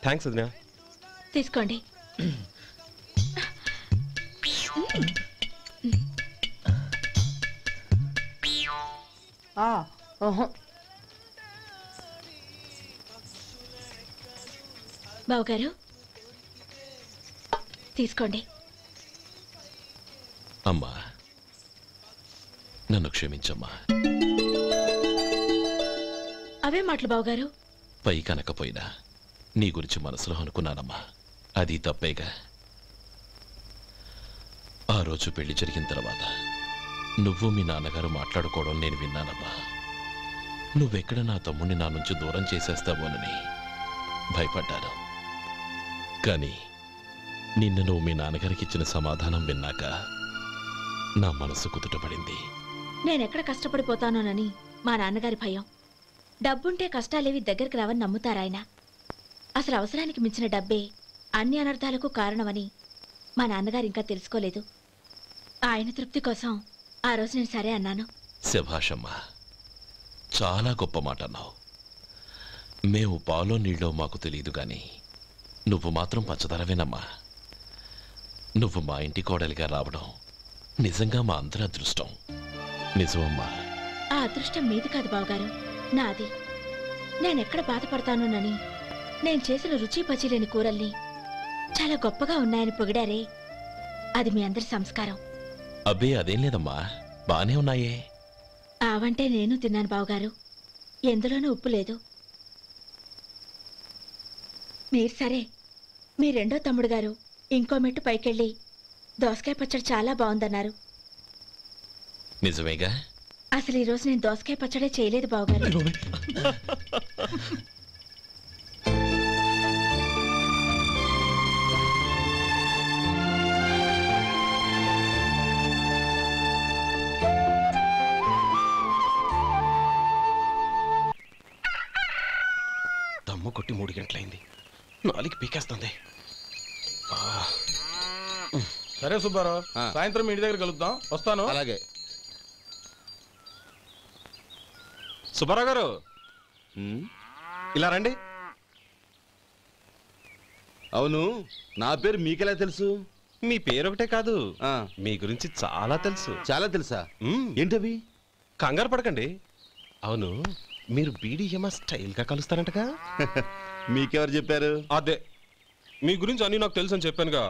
Thanks వదినా. తీసుకోండి. బావగారు తీసుకోండి. అమ్మా నన్ను క్షమించమ్మా. అవే మాటలు బావగారు. పై కనకపోయినా నీ గురించి మనసులో అనుకున్నానమ్మా. అది తప్పేగా. ఆ రోజు పెళ్లి జరిగిన తర్వాత నువ్వు మీ నాన్నగారు మాట్లాడుకోవడం నేను విన్నానమ్మా. నువ్వెక్కడ నా తమ్ముడిని నా నుంచి దూరం చేసేస్తావోనని భయపడ్డాను. కానీ నిన్న నువ్వు మీ నాన్నగారికి ఇచ్చిన సమాధానం విన్నాక నా మనసు కుదుటపడింది. నేనెక్కడ కష్టపడిపోతానోనని మా నాన్నగారి భయం. డబ్బుంటే కష్టాలేవి దగ్గరికి రావని నమ్ముతారాయన. అసలు అవసరానికి మించిన డబ్బే అన్ని అనర్థాలకు కారణమని మా నాన్నగారు ఇంకా తెలుసుకోలేదు. ఆయన తృప్తి కోసం ఆ రోజు నేను సరే అన్నాను. శభాషమ్మా, చాలా గొప్ప మాట అన్నావు. మేము పాలో నీళ్ళో మాకు తెలియదు గాని నువ్వు మాత్రం పచ్చదరవేనమ్మా. నువ్వు మా ఇంటి కోడలిగా రావడం నిజంగా మా అందరి అదృష్టం. నిజమమ్మా. ఆ అదృష్టం మీది కాదు బావగారు, నాది. నేనెక్కడ బాధపడతానోనని నేను చేసిన రుచి పచిలేని కూరల్ని చాలా గొప్పగా ఉన్నాయని పొగిడారే, అది మీ అందరి సంస్కారం. అబ్బే అదేం లేదమ్మా, బానే ఉన్నాయే. ఆవంటే నేను తిన్నాను బావగారు, ఎందులోనూ ఉప్పు లేదు. మీరు సరే, మీ రెండో తమ్ముడు గారు ఇంకో మెట్టు పైకెళ్ళి దోసకాయ పచ్చడి చాలా బాగుందన్నారు. నిజమేగా? అసలు ఈరోజు నేను దోసకాయ పచ్చడే చేయలేదు బావగారు. దమ్ము కొట్టి 3 గంటలైంది, 4కి పీకేస్తుంది. సరే సుబ్బారావు, సాయంత్రం మీ ఇంటి దగ్గర కలుద్దాం. వస్తాను. అలాగే. సుబ్బారావు గారు ఇలా రండి. అవును, నా పేరు మీకెలా తెలుసు? మీ పేరు ఒకటే కాదు, మీ గురించి చాలా తెలుసు. చాలా తెలుసా? ఏంటవి? కంగారు పడకండి. అవును, మీరు బీడీఎంఆ స్టైల్గా కలుస్తారంటగా? మీకెవరు చెప్పారు? అదే, మీ గురించి అన్నీ నాకు తెలుసు అని చెప్పానుగా.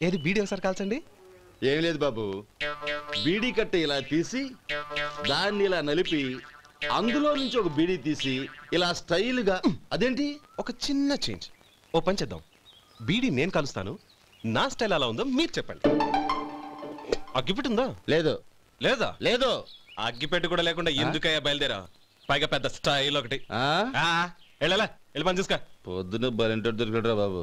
ఏది బీడీ ఒకసారి కాల్చండి. ఏం లేదు బాబు, బీడీ కట్ట ఇలా తీసి దాన్ని ఇలా నలిపి అందులో నుంచి ఒక బీడీ తీసి ఇలా స్టైల్గా. అదేంటి? ఒక చిన్న చేంజ్. ఓ పని చేద్దాం, బీడీ నేను కలుస్తాను, నా స్టైల్ అలా ఉందో మీరు చెప్పండి. అగ్గిపెట్టి ఉందా? లేదు. లేదా? లేదు. అగ్గిపెట్టి కూడా లేకుండా ఎందుకయ్యా బయలుదేరా? పైగా పెద్ద స్టైల్ ఒకటి. వెళ్ళాలా, వెళ్ళి పని చూసుకో. పొద్దున బలింటో దొరికడరా బాబు.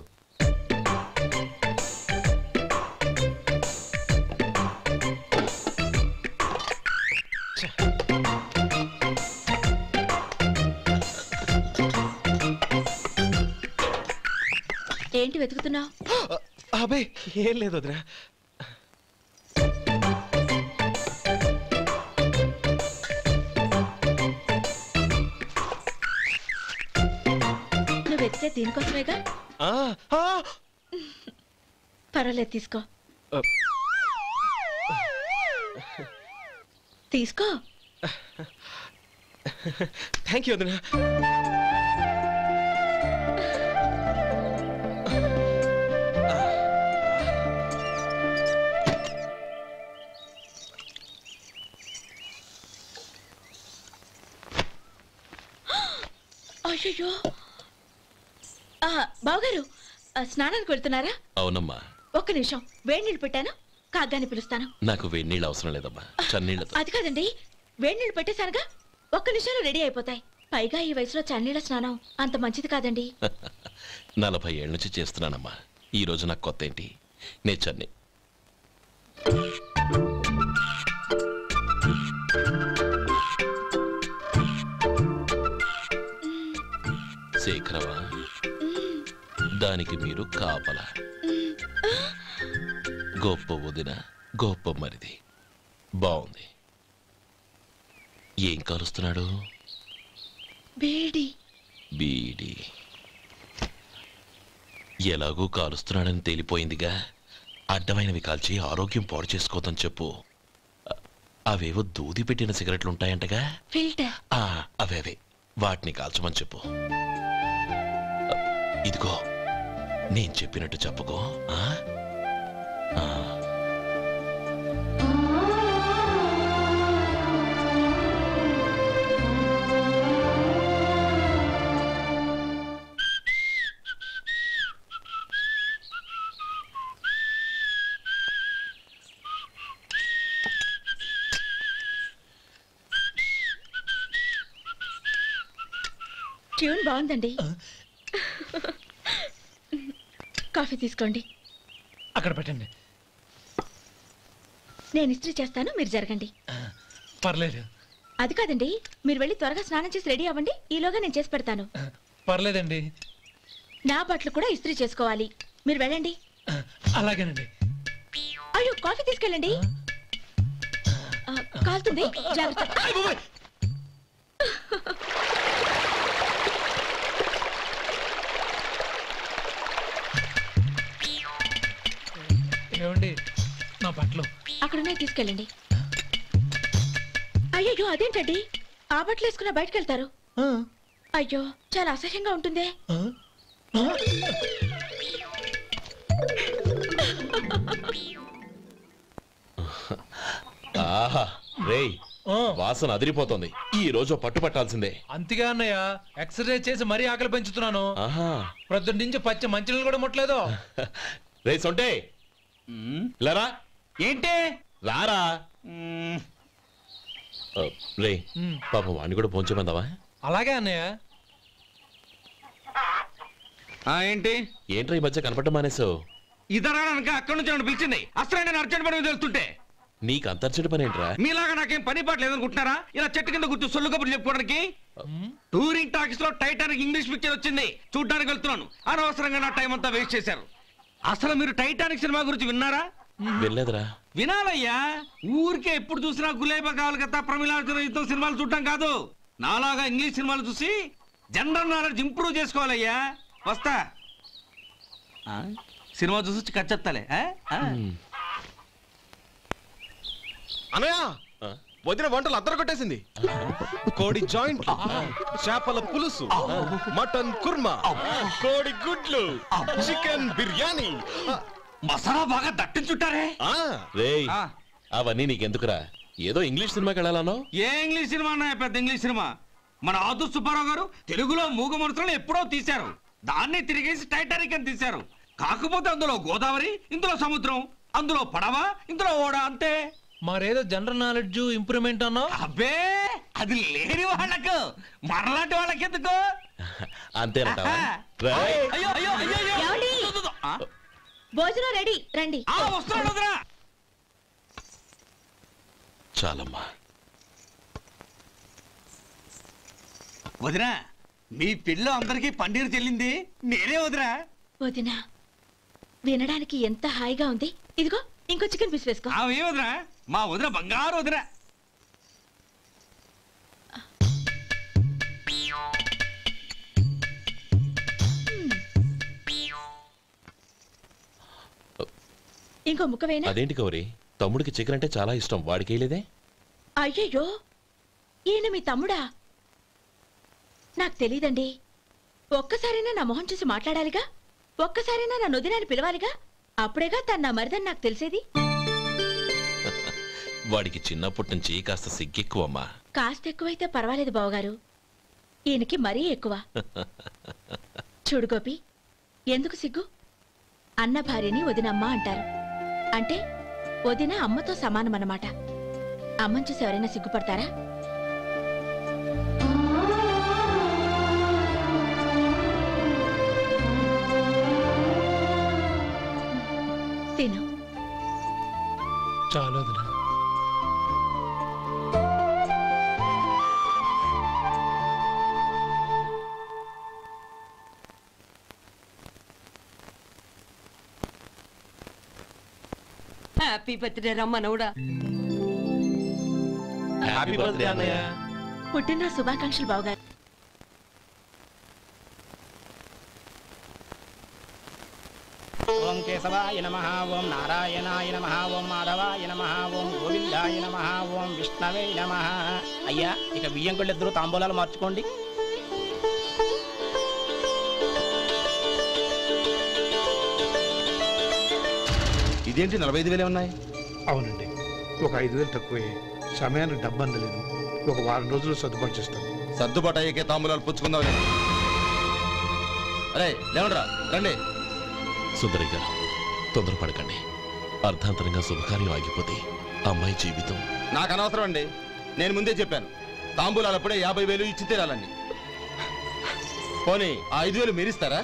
ఏంటి వెతుకుతున్నావు? అబే ఏం లేదు వదినా. నువ్వు వెతికే దీనికోసమేగా. పర్వాలేదు, తీసుకో. తీసుకో. థ్యాంక్ యూ వదినా. అయ్యో, బావగారు స్నానానికి వెళ్తున్నారా? అవునమ్మా. ఒక్క నిమిషం, వేడి నీళ్ళు పెట్టాను, కాగ్గాని పిలుస్తాను. నాకు వేడి నీళ్ళు అవసరం లేదమ్మా, చన్నీళ్ళతో. అది కాదండి, వేడి నీళ్ళు పెట్టేశానుగా, ఒక్క నిమిషంలో రెడీ అయిపోతాయి. పైగా ఈ వయసులో చన్నీళ్ళ స్నానం అంత మంచిది కాదండి. 40 ఏళ్ళ నుంచి చేస్తున్నానమ్మా, ఈ రోజు నాకు కొత్త ఏంటి? నే చన్ని. శేఖరవా, దానికి మీరు కాపలా. గొప్ప వదిన, గొప్ప మరిది. బాగుంది. ఏం కలుస్తున్నాడు? బీడి బీడి ఎలాగూ కాలుస్తున్నాడని తేలిపోయిందిగా. అడ్డమైనవి కాల్చి ఆరోగ్యం పాడు చేసుకోదని చెప్పు. అవేవో దూది పెట్టిన సిగరెట్లు ఉంటాయంటగా, ఫిల్టర్. అవే వాటిని కాల్చమని చెప్పు. ఇదిగో నేను చెప్పినట్టు చెప్పుకో. ట్యూన్ బాగుందండి. కాఫీ తీసుకోండి. అక్కడ పెట్టండి. నేను ఇస్త్రీ చేస్తాను, మీరు జరగండి. పర్లేదు. అది కాదండి, మీరు వెళ్ళి త్వరగా స్నానం చేసి రెడీ అవ్వండి. ఈలోగా నేను చేసి పెడతాను. పర్లేదండి. నా బట్టలు కూడా ఇస్త్రీ చేసుకోవాలి. మీరు వెళ్ళండి. అలాగేనండి. అయ్యో, కాఫీ తీసుకెళ్ళండి. కాలుతుంది, జాగ్రత్త. ఏమండి, నా బట్టలు అక్కడున్నాయి, తీసుకెళ్ళండి. అయ్యో, అదేంటండి, ఆ బట్టలు వేసుకున్న బయటకు వెళ్తారు? అయ్యో, చాలా అసహ్యంగా ఉంటుందే. ఆహా రేయ్, వాసన అదిరిపోతుంది. ఈ రోజు పట్టు పట్టాల్సిందే. అంతగా అన్నయ్య, ఎక్సర్సైజ్ చేసి మరీ ఆకలి పెంచుతున్నాను. ప్రొద్దున నుంచి పచ్చ మంచినీళ్ళు కూడా ముట్టలేదు. రే సొంటే, లరా ఏంటి రారా. రే పాపం వాణ్ణి కూడా పోంచమందావా? అలాగే అన్నయ్య. ఏంటి ఏంట్రా ఈ మధ్య కనపడడం మానేసావు? ఇద్దరు అక్కడి నుంచి నన్ను పిలిచింది. అసలు నేను అర్జెంట్ పని మీద వెళ్తుంటే నీకు అంతర్చడి పని ఏంట్రా? మీలాగా నాకేం పని పాట లేదనుకుంటున్నారా? ఇలా చెట్టు కింద కూర్చో సొల్లు కబుర్లు చెప్పుకోవడానికి. టూరింగ్ టాకీస్ లో టైటానిక్ ఇంగ్లీష్ పిక్చర్ వచ్చింది, చూడ్డానికి వెళ్తున్నాను. అనవసరంగా నా టైం అంతా వేస్ట్ చేశారు. అసలు మీరు టైటానిక్ సినిమా గురించి విన్నారా? వెళ్ళలేదురా. వినాలయ్యా. ఊరికే ఎప్పుడు చూసినా గులేబా కావాలి కదా, ప్రమిళార్జున యుద్ధం సినిమాలు చూడటం కాదు. నాలాగా ఇంగ్లీష్ సినిమాలు చూసి జనరల్ నాలెడ్జ్ ఇంప్రూవ్ చేసుకోవాలయ్యా. వస్తా. సినిమా చూసి కచ్చెత్తాలే. అనయ్య, వదిన వంటలు అద్దరు కొట్టేసింది. కోడి జాయింట్, చేపల పులుసు, మటన్ కుర్మా, కోడి గుడ్లు, చికెన్ బిర్యానీ, మసాలా బాగా దట్టించుంటారే. రేయ్, అవన్నీ నీకెందుకురా? ఏదో ఇంగ్లీష్ సినిమాకి వెళ్ళాలనో. ఏ ఇంగ్లీష్ సినిమా అన్నా? పెద్ద ఇంగ్లీష్ సినిమా. మన ఆదు సుబ్బారావు గారు తెలుగులో మూగ మనుషులను ఎప్పుడో తీశారు. దాన్ని తిరిగేసి టైటానిక్ అని తీశారు. కాకపోతే అందులో గోదావరి, ఇందులో సముద్రం, అందులో పడవ, ఇందులో ఓడ, అంతే. మరేదో జనరల్ నాలెడ్జ్ ఇంప్రూవ్మెంట్ అన్నా? అబ్బే, అది లేని వాళ్ళకు, మరలాంటి వాళ్ళకి ఎందుకు? అంతేనంటావా? అయ్యో అయ్యో అయ్యో ఏమండి? భోజనం రెడీ, రండి. వస్తున్నాడు వదరా. చాలమ్మా. వదినా, మీ పిల్ల అందరికీ పన్నీరు చెల్లింది నేనే వదినా. వదినా, వినడానికి ఎంత హాయిగా ఉంది. ఇదిగో ఇంకో చికెన్ పీస్ వేసుకో. ఏ వదినా, మా వదిన బంగారు వదినా. ఇంకో ముక్క వేయనా? అదేంటి గౌరీ, తమ్ముడికి చికెన్ అంటే చాలా ఇష్టం, వాడికి వేయలేదే? అయ్యయ్యో, ఈయన మీ తమ్ముడా? నాకు తెలీదండి. ఒక్కసారైనా నా మొహం చూసి మాట్లాడాలిగా, ఒక్కసారైనా నా నొదినాన్ని పిలవాలిగా, అప్పుడేగా తన నా మరిదని నాకు తెలిసేది. వాడికి చిన్నప్పటి నుంచి కాస్త సిగ్గెక్కువమ్మా. కాస్త ఎక్కువైతే పర్వాలేదు బావగారు, ఈయనకి మరీ ఎక్కువ. చూడు గోపి, ఎందుకు సిగ్గు? అన్న భార్యని వదినమ్మ అంటారు. అంటే వదిన అమ్మతో సమానమన్నమాట. అమ్మని చూసి ఎవరైనా సిగ్గుపడతారా? తిను. చాలు వదినా. హ్యాపీ బర్త్డే రమ్మనవుడా. హ్యాపీ బర్త్డే అన్నయ్య. పుట్టినరోజు శుభాకాంక్షలు బావగారు. ఓం కేశవాయ నమః, ఓం నారాయణాయ నమః, ఓం మాధవాయ నమః, ఓం గోవిందాయ నమః, ఓం విష్ణవే నమః. అయ్యా ఇక బియ్యంకుళ్ళు ఇద్దరు తాంబూలాలు మార్చుకోండి. ఇదేంటి 45,000 ఉన్నాయి? అవునండి, ఒక 5,000 తక్కువే. సమయానికి డబ్బు అందలేదు. ఒక వారం రోజులు సర్దుబాటు చేస్తాం. సర్దుబాటు అయ్యాకే తాంబూలాలు పుచ్చుకుందాం. అరే లేవండ్రా, రండి. సుందరి గారు తొందరపడకండి. అర్ధాంతరంగా శుభకార్యం ఆగిపోతే అమ్మాయి జీవితం. నాకు అనవసరం అండి, నేను ముందే చెప్పాను. తాంబూలాలు అప్పుడే 50,000 ఇచ్చి తీరాలండి. పోనీ ఆ 5,000 మీరిస్తారా?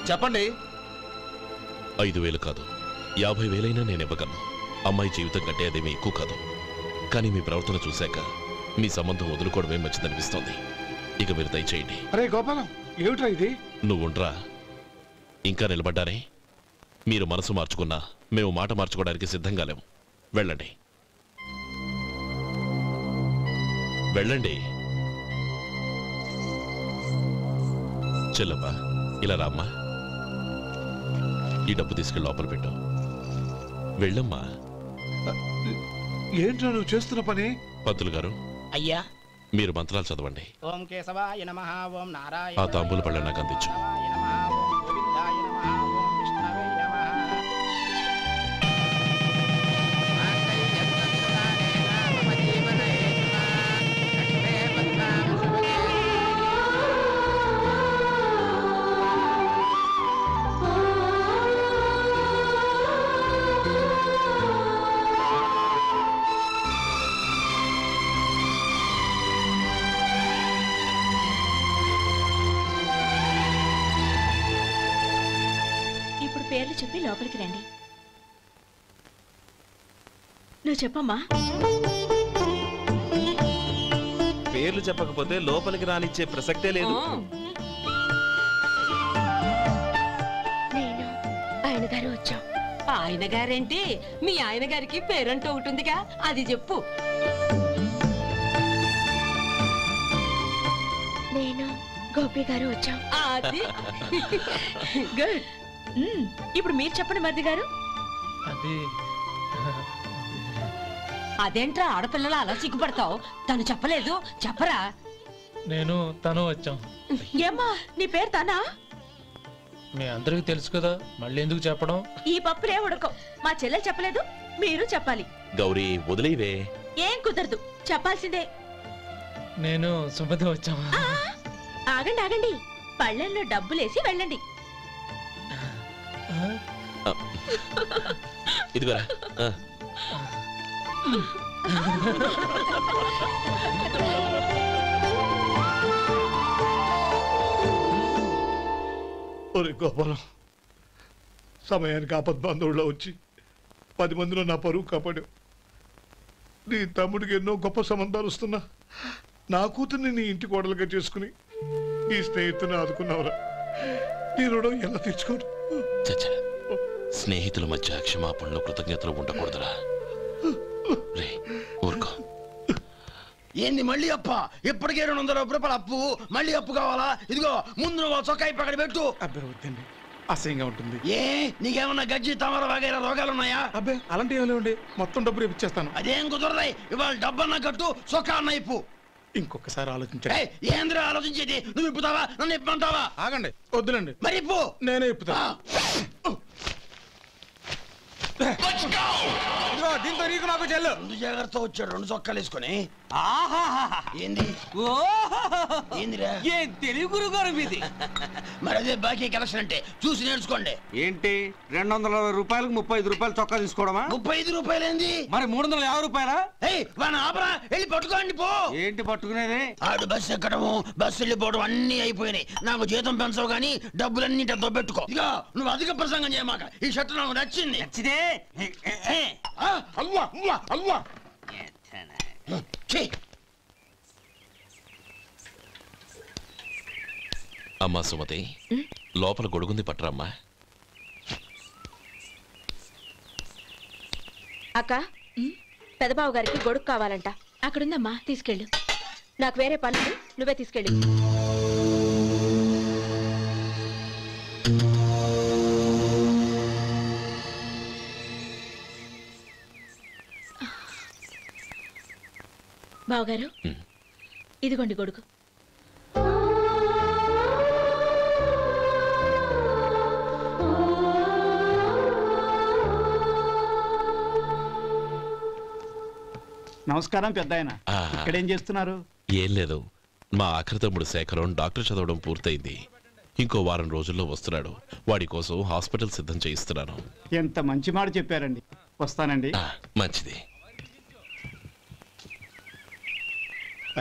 చెప్పండి. 5,000 కాదు, 50,000 నేను ఇవ్వగలను. అమ్మాయి జీవితం కంటే అదేమీ ఎక్కువ కాదు. కానీ మీ ప్రవర్తన చూశాక మీ సంబంధం వదులుకోవడమే మంచిదనిపిస్తోంది. ఇక మీరు దయచేయండి. అరే గోపాలం, ఏమిట్రా ఇది? నువ్వుండ్రా. ఇంకా నిలబడ్డారే? మీరు మనసు మార్చుకున్నా మేము మాట మార్చుకోవడానికి సిద్ధంగా లేము. వెళ్ళండి, వెళ్ళండి. చెల్లమ్మా, ఇలా రామ్మా. ఈ డబ్బు తీసుకెళ్ళి లోపల పెట్టు. వెళ్ళమ్మా. ఏంట్రా నువ్వు చేస్తున్న పని? పంతులు గారు, అయ్యా మీరు మంత్రాలు చదవండి. ఓం కేశవాయ నమః, ఓం నారాయణ. ఆ తాంబూల పళ్ళ నాకు అందించు. పేర్లు చెప్పి లోపలికి రండి. నువ్వు చెప్పమ్మా. పేర్లు చెప్పకపోతే లోపలికి రానిచ్చే ప్రసక్తే లేదు. నేను ఆయన గారు వచ్చాం. ఆయన గారేంటి? మీ ఆయన గారికి పేరంటూ ఉంటుందిగా, అది చెప్పు. నేను గోపి గారు వచ్చాం. అది గుడ్. ఇప్పుడు మీరు చెప్పండి మరిది గారు. అదేంట్రా ఆడపిల్లలు అలా సిగ్గుపడతావు? తను చెప్పలేదు, చెప్పరా. నేను తను వచ్చాం. ఏమ్మా నీ పేరు తనా? మీ అందరికి తెలుసు కదా, మళ్ళీ ఎందుకు చెప్పడం? ఈ పప్పులే ఉడకం. మా చెల్లెలు చెప్పలేదు, మీరు చెప్పాలి. గౌరీ వదిలేవే. ఏం కుదరదు, చెప్పాల్సిందే. నేను సుమతి వచ్చాం. ఆగండి ఆగండి, పళ్ళెంలో డబ్బులేసి వెళ్ళండి. ఇదిగోరా. ఒరే గోపాలం, సమయానికి ఆపద్బాంధవుల్లో వచ్చి 10 మందిలో నా పరువు కాపాడావు. నీ తమ్ముడికి ఎన్నో గొప్ప సంబంధాలు వస్తున్నా నా కూతుర్ని నీ ఇంటి కోడలుగా చేసుకుని నీ స్నేహితుని ఆదుకున్నావురా. నీ రుణం ఎలా తీర్చుకోరు? స్నేహితుల మధ్య క్షమాపణలు కృతజ్ఞతలు ఉండకూడదురా. రే ఊరుకో. ఏంది మళ్ళీ అప్ప? ఇప్పటికే 200 రూపాయల అప్పు, మళ్ళీ అప్పు కావాలా? ఇదిగో ముందు నువ్వు చొక్కాయి పక్కన పెట్టు. అబ్బే వద్దండి, అసహ్యంగా ఉంటుంది. ఏ నీకేమన్నా గజ్జి తమర వగైరా రోగాలు ఉన్నాయా? అబ్బే అలాంటి ఏమైనా ఉండే, మొత్తం డబ్బు రేపు ఇచ్చేస్తాను. అదేం కుదరదాయి. ఇవాళ డబ్బన్నా కట్టు, చొక్కా అన్న ఇప్పు. ఇంకొకసారి ఆలోచించండి. ఏంద్రా ఆలోచించేది? నువ్వు ఇప్పుతావా, నన్ను ఇప్పమంటావా? ఆగండి, వద్దులండి. మరి ఇప్పు. నేనే ఇప్పుతా. దీంతో నీకు నాకు చెల్లు. 2 జాగ్రత్త వచ్చాడు, 2 చొక్కాలు వేసుకొని. ఏంది? ఏందిరా? ఏ తెలుగు గురుగారు మీది? మరి అదే బాకీ కలెక్షన్ అంటే, చూసి నేర్చుకోండి. ఏంటి 220 రూపాయలకు 35 రూపాయలు చొక్కా తీసుకోవడమా? 35 రూపాయలు ఏంది? మరి 350 రూపాయలా? వాడిని ఆపరా, వెళ్ళి పట్టుకోండి పో. ఏంటి పట్టుకునేది? ఆడు బస్సు ఎక్కడము, బస్సు వెళ్ళిపోవడం అన్ని అయిపోయినాయి. నాకు జీతం పెంచవు గానీ డబ్బులన్నీ దొబ్బెట్టుకో. ఇక నువ్వు అధిక ప్రసంగం చేయమాక. ఈ షర్ట్ నాకు నచ్చింది. నచ్చితే అల్వా అల్వా అల్వా. అమ్మా సుమతి, లోపల గొడుగుంది పట్టరమ్మా. అక్క, పెదబాబు గారికి గొడుగు కావాలంట. అక్కడుందమ్మా, తీసుకెళ్ళు. నాకు వేరే పనులు, నువ్వే తీసుకెళ్ళు. బావగారు ఇదిగోండి గొడుగు. నమస్కారం పెద్ద ఆయన. ఇక్కడేం చేస్తున్నారు? ఏం లేదు, మా ఆఖరి తమ్ముడు శేఖరం డాక్టర్ చదవడం పూర్తయింది. ఇంకో వారం రోజుల్లో వస్తున్నాడు. వాడి కోసం హాస్పిటల్ సిద్ధం చేయిస్తున్నాను. ఎంత మంచి మాట చెప్పారండి. వస్తానండి. మంచిది.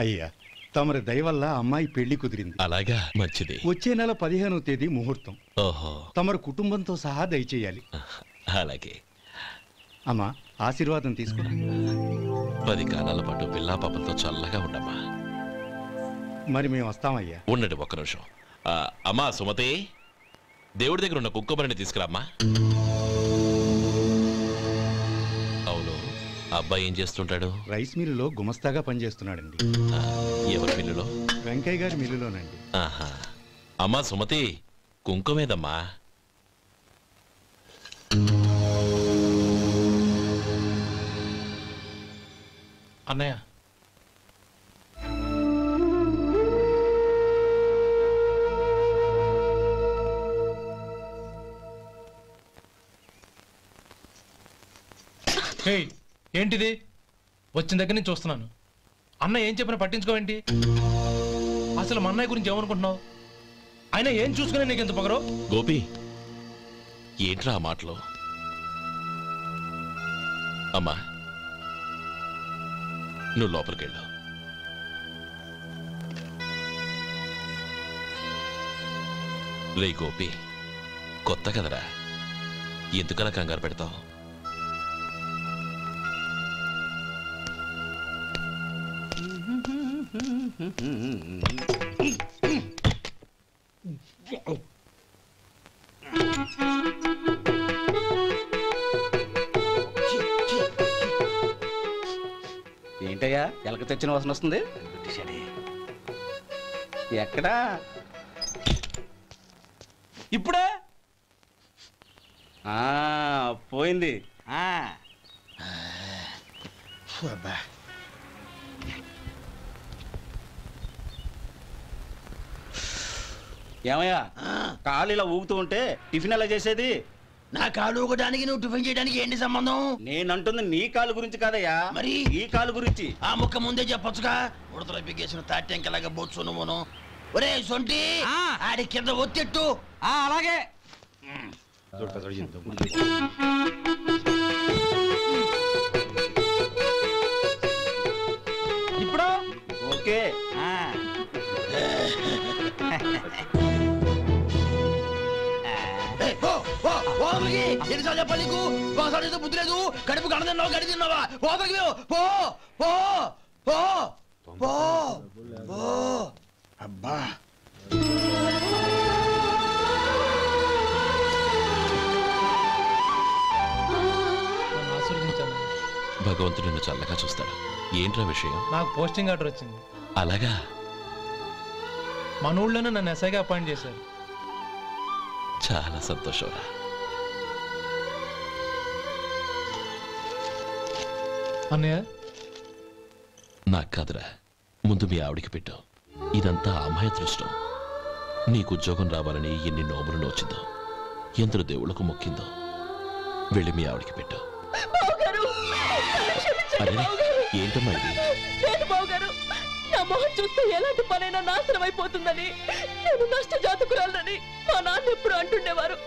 అయ్యా, తమరి దయ వల్ల అమ్మాయి పెళ్లి కుదిరింది. అలాగా, మంచిది. వచ్చే నెల 15వ తేదీ ముహూర్తం. ఓహో. తమరు కుటుంబంతో సహా దయచేయాలి. అలాగే. అమ్మా, ఆశీర్వాదం తీసుకో. 10 కాలాల పాటు పిల్లా పాపలతో చల్లగా ఉండమ్మా. మరి మేము వస్తామయ్యా. ఉండండి ఒక్క నిమిషం. అమ్మా సుమతి, దేవుడి దగ్గర ఉన్న కుక్కమరిని తీసుకురామ్మా. అవును, అబ్బాయి ఏం చేస్తుంటాడు? రైస్ మిల్లులో గుమస్తాగా పనిచేస్తున్నాడండి. ఎవరి మిల్లులో? వెంకయ్య గారి మిల్లులోనండి. ఆహా. అమ్మా సుమతి, కుంకుమేదమ్మా? అన్నయ్య, ఏంటిది? వచ్చిన దగ్గర నుంచి చూస్తున్నాను. అన్న ఏం చెప్పినా పట్టించుకోవేంటి? అసలు మా అన్నయ్య గురించి ఏమనుకుంటున్నావు? ఆయన ఏం చూసుకునే నీకు ఎంత పొగరు? గోపి, ఏంట్రా ఆ మాటలు? అమ్మా, నువ్వు లోపలికెళ్ళు. రే గోపి, కొత్త కదరా, ఎందుకలా కంగారు పెడతావు? ఏంటయ్యా ఎలక తెచ్చిన వాసన వస్తుంది? ఎక్కడా? ఇప్పుడే పోయింది. ఏమయ్యా, కాలు ఇలా ఊగుతూ ఉంటే టిఫిన్ ఎలా చేసేది? నా కాలు ఊగడానికి నువ్వు టిఫిన్ చేయడానికి ఏంటి సంబంధం? నేనంటుంది నీ కాలు గురించి కాదయ్యా, మరి ఈ కాలు గురించి. ఆ ముక్క ముందే చెప్పొచ్చుగా. ఉడతలో బిగ్గేసిన తాట్యంకలాగా బొచ్చు నువ్వును. ఒరే సొంటి, ఆడి కింద ఒత్తిట్టు. అలాగే. ఇప్పుడు ఓకే. ఎన్నిసార్లు చెప్పాలి నీకు? ఒకసారి బుద్ధి లేదు. కడుపు గడ తిన్నావు, గడి తిన్నావా? పోతకి పో పో పో పో పో. అబ్బా, భగవంతుడు నిన్ను చల్లగా చూస్తాడు. ఏంట్రా విషయం? నాకు పోస్టింగ్ ఆర్డర్ వచ్చింది. అలాగా? మన ఊళ్ళోనే నన్ను ఎస్ఐగా అపాయింట్ చేశారు. చాలా సంతోషంరా. అన్నయ్య, నాకు కాదురా, ముందు మీ ఆవిడికి పెట్టు. ఇదంతా అమ్మాయి దృష్టం. నీకు ఉద్యోగం రావాలని ఎన్ని నోములు నోచిందో, ఎందరు దేవుళ్లకు మొక్కిందో. వెళ్ళి మీ ఆవిడికి పెట్టు. అరే, ఏంటమ్మా ఇది? నా మొహం చూస్తే ఎలాంటి పనైనా నాశనం అయిపోతుందని, నేను నష్ట జాతకురాలని మా నాన్న ఎప్పుడు అంటుండేవారు.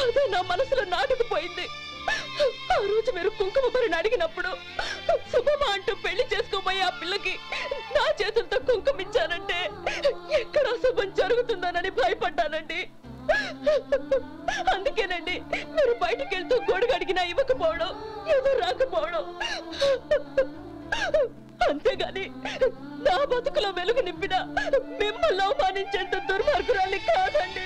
అదే నా మనసులో నాటుకుపోయింది. ఆ రోజు మీరు కుంకుమ భరిని అడిగినప్పుడు శుభమా అంటూ పెళ్లి చేసుకోబోయే ఆ పిల్లకి నా చేతులతో కుంకుమ ఇచ్చానంటే ఎక్కడ శుభం జరుగుతుందోనని భయపడ్డానండి. అందుకేనండి మీరు బయటికి వెళ్తూ గొడుగు అడిగినా ఇవ్వకపోవడం, ఎవరు రాకపోవడం. అంతేగాని నా బతుకులో వెలుగు నింపిన మిమ్మల్ని అవమానించేంత దుర్మార్గురాలి కాదండి.